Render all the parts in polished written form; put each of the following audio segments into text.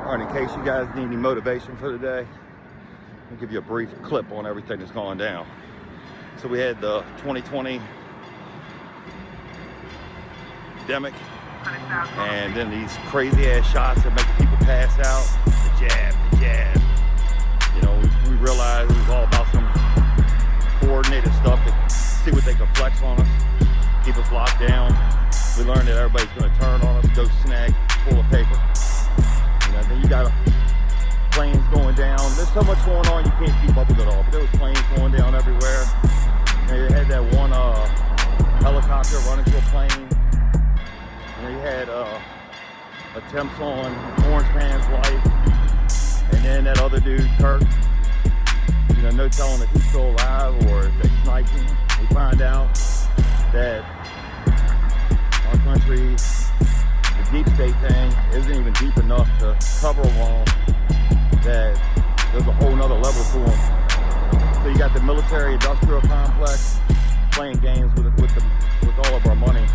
All right, in case you guys need any motivation for the day, I'll give you a brief clip on everything that's gone down. So we had the 2020 pandemic, and then these crazy ass shots that make people pass out. The jab. You know, we realized it was all about some coordinated stuff to see what they could flex on us, keep us locked down. We learned that everybody's going to turn on us, go snag full of paper. You know, then you got planes going down. There's so much going on, you can't keep up with it all. But there was planes going down everywhere. And you had that one helicopter run into a plane. And you had attempts on Orange Man's life. And then that other dude, Kirk, you know, no telling if he's still alive or if they sniped him. We find out that our country, the deep state thing, isn't even deep enough to cover them all, that there's a whole nother level to them. So you got the military industrial complex playing games with all of our money,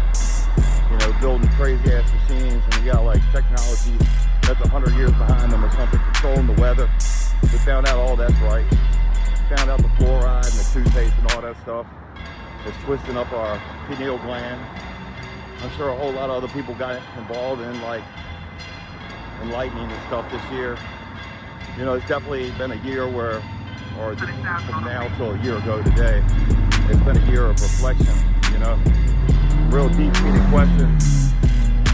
you know, building crazy ass machines, and you got like technology that's 100 years behind them or something, controlling the weather. We found out all that's right. We found out the fluoride and the toothpaste and all that stuff is twisting up our pineal gland. I'm sure a whole lot of other people got involved in like enlightening and stuff this year. You know, it's definitely been a year where, or from now till a year ago today, it's been a year of reflection, you know, real deep-seated questions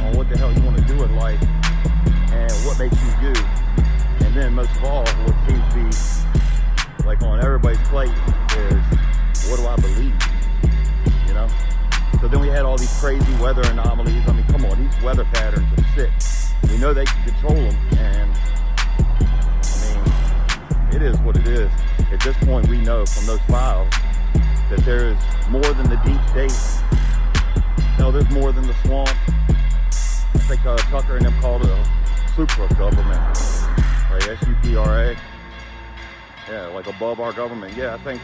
on what the hell you want to do in life and what makes you you. And then most of all, what seems to be like on everybody's plate is, what do I believe, you know? So then we had all these crazy weather anomalies. I mean, come on, these weather patterns are sick. We know they can control them, and I mean, it is what it is. At this point, we know from those files that there is more than the deep state. No, there's more than the swamp. I think Tucker and them called it a supra government, right? S-U-P-R-A. Yeah, like above our government. Yeah, I think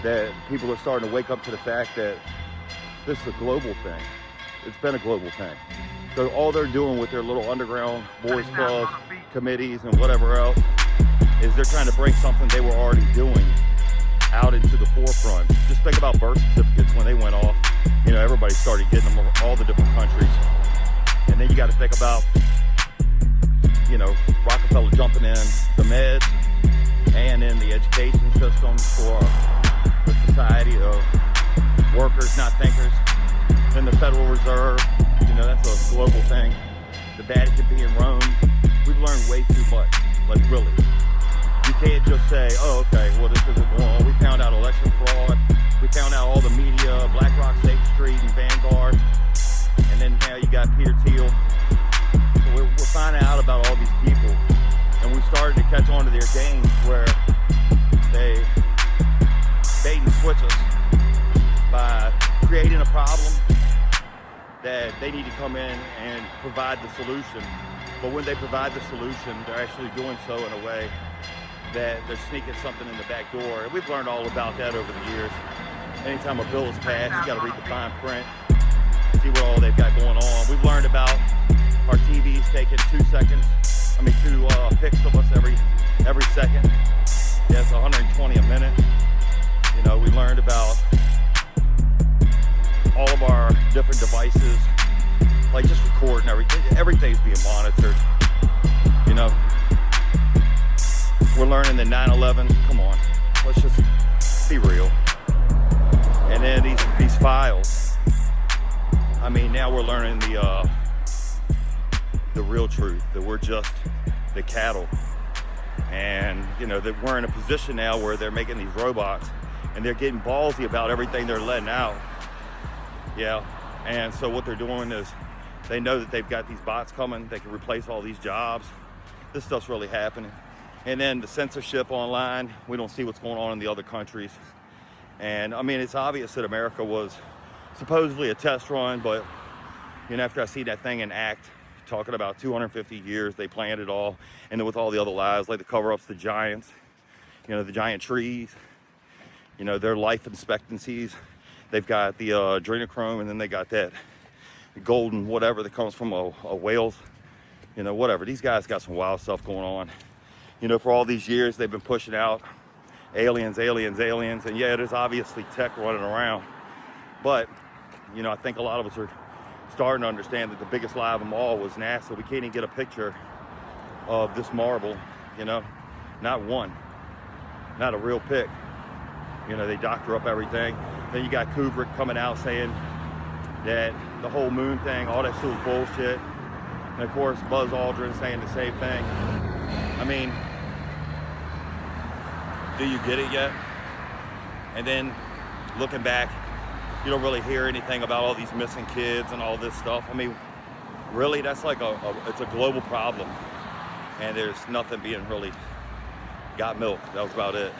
that people are starting to wake up to the fact that this is a global thing. It's been a global thing. So all they're doing with their little underground boys clubs, committees, and whatever else is they're trying to bring something they were already doing out into the forefront. Just think about birth certificates when they went off. You know, everybody started getting them all the different countries. And then you got to think about, you know, Rockefeller jumping in the meds and in the education system for the society of workers, not thinkers. Then the Federal Reserve, you know, that's a global thing. The Vatican being Rome. We've learned way too much, like really. You can't just say, oh, okay, well, this isn't going on. We found out election fraud. We found out all the media, BlackRock, State Street, and Vanguard. And then now you got Peter Thiel. So we're finding out about all these people. And we started to catch on to their games where they bait and switch us by creating a problem that they need to come in and provide the solution. But when they provide the solution, they're actually doing so in a way that they're sneaking something in the back door. And we've learned all about that over the years. Anytime a bill is passed, you got to read the fine print, see what all they've got going on. We've learned about our TVs taking 2 pics of us every second. Yeah, it's 120 a minute. You know, we learned about all of our different devices, like just recording everything. Everything's being monitored, you know. We're learning that 9/11, come on, let's just be real. And then these files, I mean, now we're learning the real truth, that we're just the cattle. And, you know, that we're in a position now where they're making these robots and they're getting ballsy about everything they're letting out. Yeah, and so what they're doing is they know that they've got these bots coming. They can replace all these jobs. This stuff's really happening. And then the censorship online, we don't see what's going on in the other countries. And I mean, it's obvious that America was supposedly a test run, but you know, after I see that thing in act, talking about 250 years, they planned it all. And then with all the other lies, like the cover-ups, the giants, you know, the giant trees, you know, their life expectancies. They've got the adrenochrome, and then they got that golden whatever that comes from a whale's, You know, whatever. These guys got some wild stuff going on. You know, for all these years, they've been pushing out aliens, aliens, aliens. And yeah, there's obviously tech running around. But, you know, I think a lot of us are starting to understand that the biggest lie of them all was NASA. We can't even get a picture of this marble, you know, not one, not a real pic. You know, they doctor up everything. Then you got Kubrick coming out saying that the whole moon thing, all that shit was bullshit. And of course, Buzz Aldrin saying the same thing. I mean, do you get it yet? And then looking back, you don't really hear anything about all these missing kids and all this stuff. I mean, really, that's like it's a global problem. And there's nothing being really got milk. That was about it.